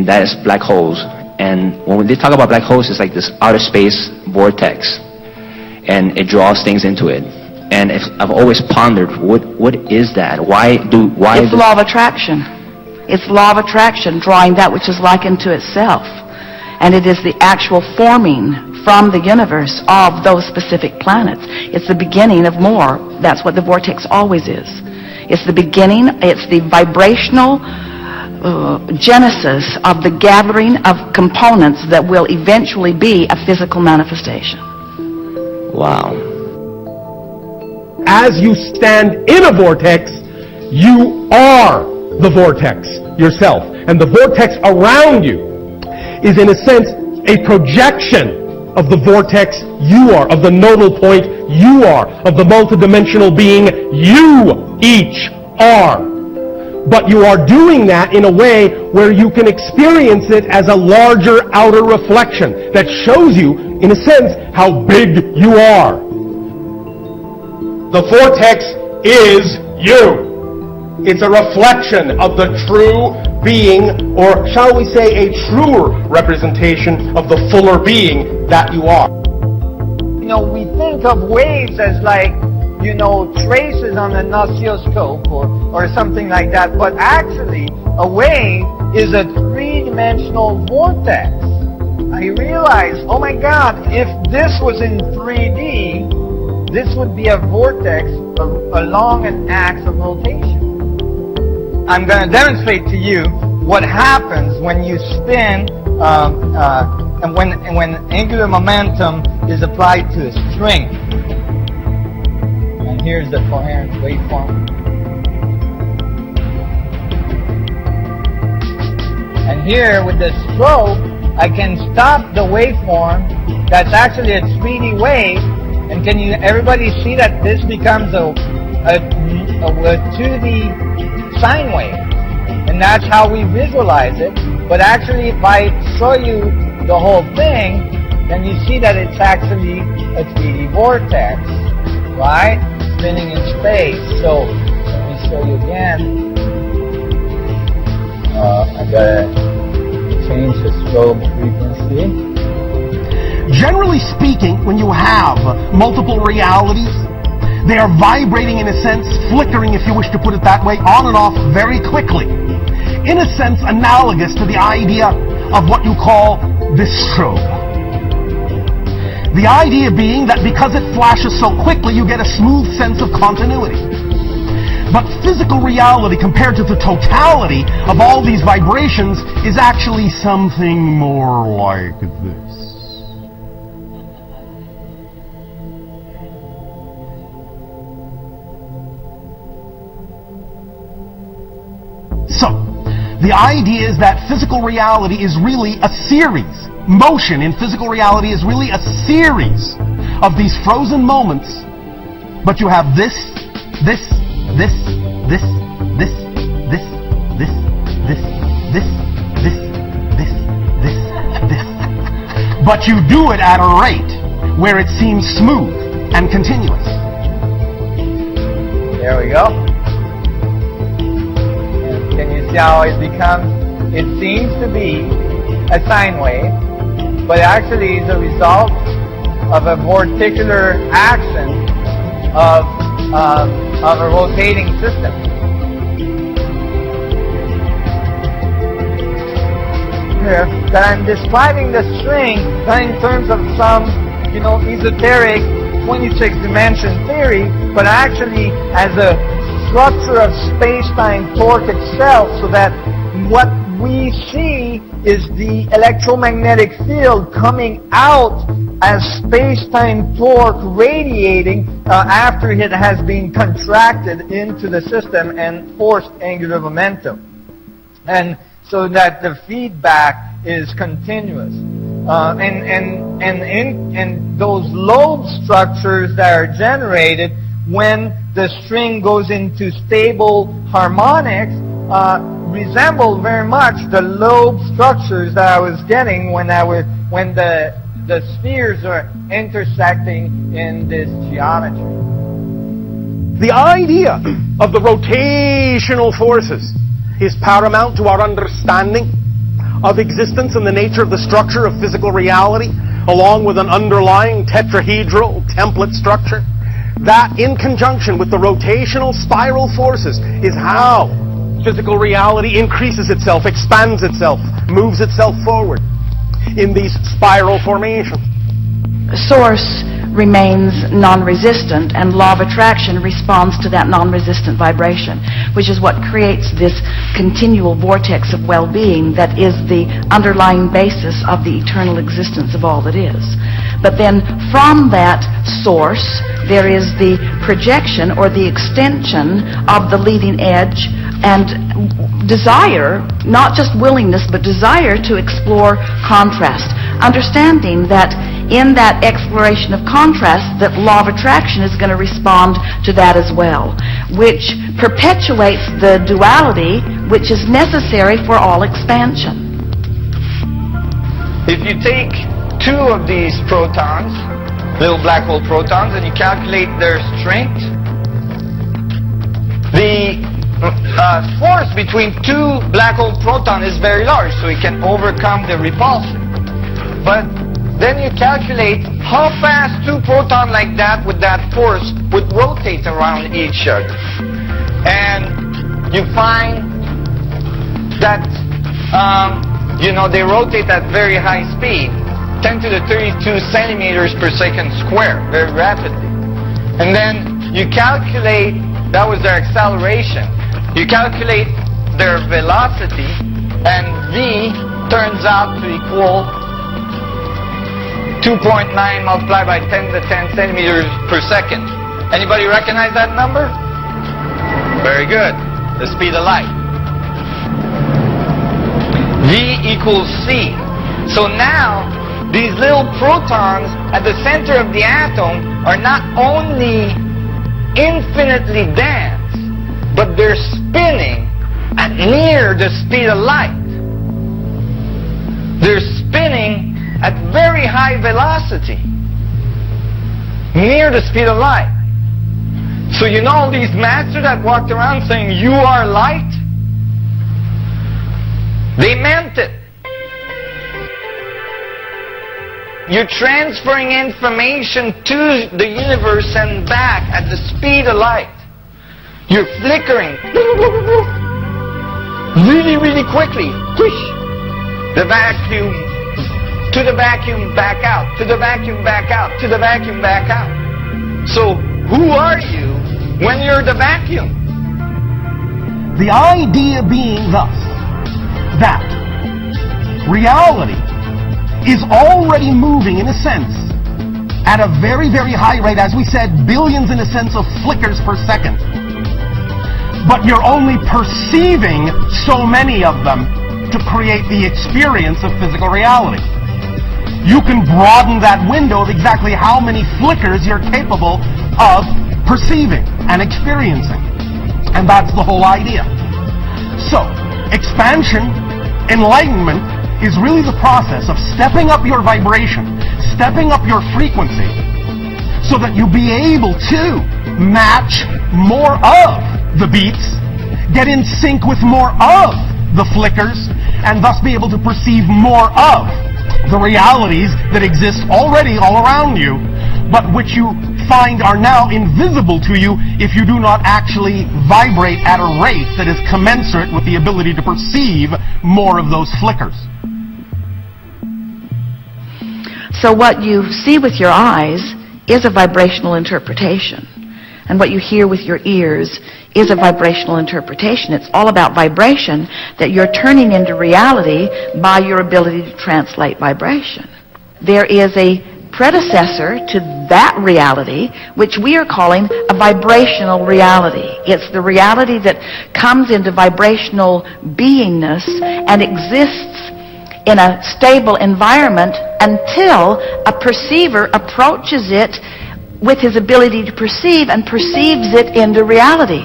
and that is black holes. And when we talk about black holes, it's like this outer space vortex, and it draws things into it. And I've always pondered, what is that? It's law of attraction. It's law of attraction, drawing that which is likened to itself. And it is the actual forming from the universe of those specific planets. It's the beginning of more. That's what the vortex always is. It's the beginning, it's the vibrational genesis of the gathering of components that will eventually be a physical manifestation. Wow. As you stand in a vortex, you are the vortex yourself. And the vortex around you is, in a sense, a projection of the vortex you are, of the nodal point you are, of the multidimensional being you each are. But you are doing that in a way where you can experience it as a larger outer reflection that shows you, in a sense, how big you are. The vortex is you. It's a reflection of the true being, or shall we say a truer representation of the fuller being that you are. You know, we think of waves as like, you know, traces on an oscilloscope or something like that, but actually a wave is a three-dimensional vortex. I realized, oh my God, if this was in 3D, this would be a vortex along an axis of rotation. I'm going to demonstrate to you what happens when you spin and when angular momentum is applied to a string. And here's the coherent waveform. And here with the stroke, I can stop the waveform that's actually a 3D wave. And can you everybody see that this becomes a 2D sine wave? And that's how we visualize it. But actually, if I show you the whole thing, then you see that it's actually a 3D vortex, right? Spinning in space. So let me show you again. I gotta change the strobe frequency. Generally speaking, when you have multiple realities, they are vibrating, in a sense, flickering, if you wish to put it that way, on and off very quickly. In a sense, analogous to the idea of what you call this strobe. The idea being that because it flashes so quickly, you get a smooth sense of continuity. But physical reality, compared to the totality of all these vibrations, is actually something more like this. So, the idea is that physical reality is really a series. Motion in physical reality is really a series of these frozen moments. But you have this, this, this, this, this, this, this, this, this, this, this, this, this. But you do it at a rate where it seems smooth and continuous. There we go. Can you see how it becomes? It seems to be a sine wave, but actually is a result of a vorticular action of a rotating system. Here, that I'm describing the string not in terms of some, you know, esoteric 26-dimension theory, but actually as a structure of space-time torque itself, so that what we see is the electromagnetic field coming out as space-time torque radiating after it has been contracted into the system and forced angular momentum. And so that the feedback is continuous. And those lobe structures that are generated when the string goes into stable harmonics resemble very much the lobe structures that I was getting when the spheres are intersecting in this geometry. The idea of the rotational forces is paramount to our understanding of existence and the nature of the structure of physical reality, along with an underlying tetrahedral template structure, that in conjunction with the rotational spiral forces is how physical reality increases itself, expands itself, moves itself forward in these spiral formations. Source remains non-resistant, and law of attraction responds to that non-resistant vibration, which is what creates this continual vortex of well-being that is the underlying basis of the eternal existence of all that is. But then from that source, there is the projection or the extension of the leading edge and desire, not just willingness, but desire to explore contrast, understanding that in that exploration of contrast, that law of attraction is going to respond to that as well, which perpetuates the duality which is necessary for all expansion. If you take two of these protons, little black hole protons, and you calculate their strength, the force between two black hole protons is very large, so it can overcome the repulsion. But then you calculate how fast two protons like that with that force would rotate around each other. And you find that, they rotate at very high speed, 10 to the 32 centimeters per second square, very rapidly. And then you calculate, that was their acceleration, you calculate their velocity, and V turns out to equal 2.9 multiplied by 10 to the 10 centimeters per second. Anybody recognize that number? Very good. The speed of light. V equals C. So now, these little protons at the center of the atom are not only infinitely dense, but they're spinning at near the speed of light. They're spinning at very high velocity, near the speed of light. So you know these masters that walked around saying, "You are light"? They meant it. You're transferring information to the universe and back at the speed of light. You're flickering really, really quickly. Whoosh! The vacuum, to the vacuum, back out, to the vacuum, back out, to the vacuum, back out. So, who are you when you're the vacuum? The idea being thus, that reality is already moving, in a sense, at a very, very high rate, as we said, billions in a sense of flickers per second. But you're only perceiving so many of them to create the experience of physical reality. You can broaden that window of exactly how many flickers you're capable of perceiving and experiencing. And that's the whole idea. So, expansion, enlightenment, is really the process of stepping up your vibration, stepping up your frequency, so that you'll be able to match more of the beats, get in sync with more of the flickers, and thus be able to perceive more of the realities that exist already all around you, but which you find are now invisible to you if you do not actually vibrate at a rate that is commensurate with the ability to perceive more of those flickers. So what you see with your eyes is a vibrational interpretation. And what you hear with your ears is a vibrational interpretation. It's all about vibration that you're turning into reality by your ability to translate vibration. There is a predecessor to that reality, which we are calling a vibrational reality. It's the reality that comes into vibrational beingness and exists in a stable environment until a perceiver approaches it with his ability to perceive and perceives it into reality.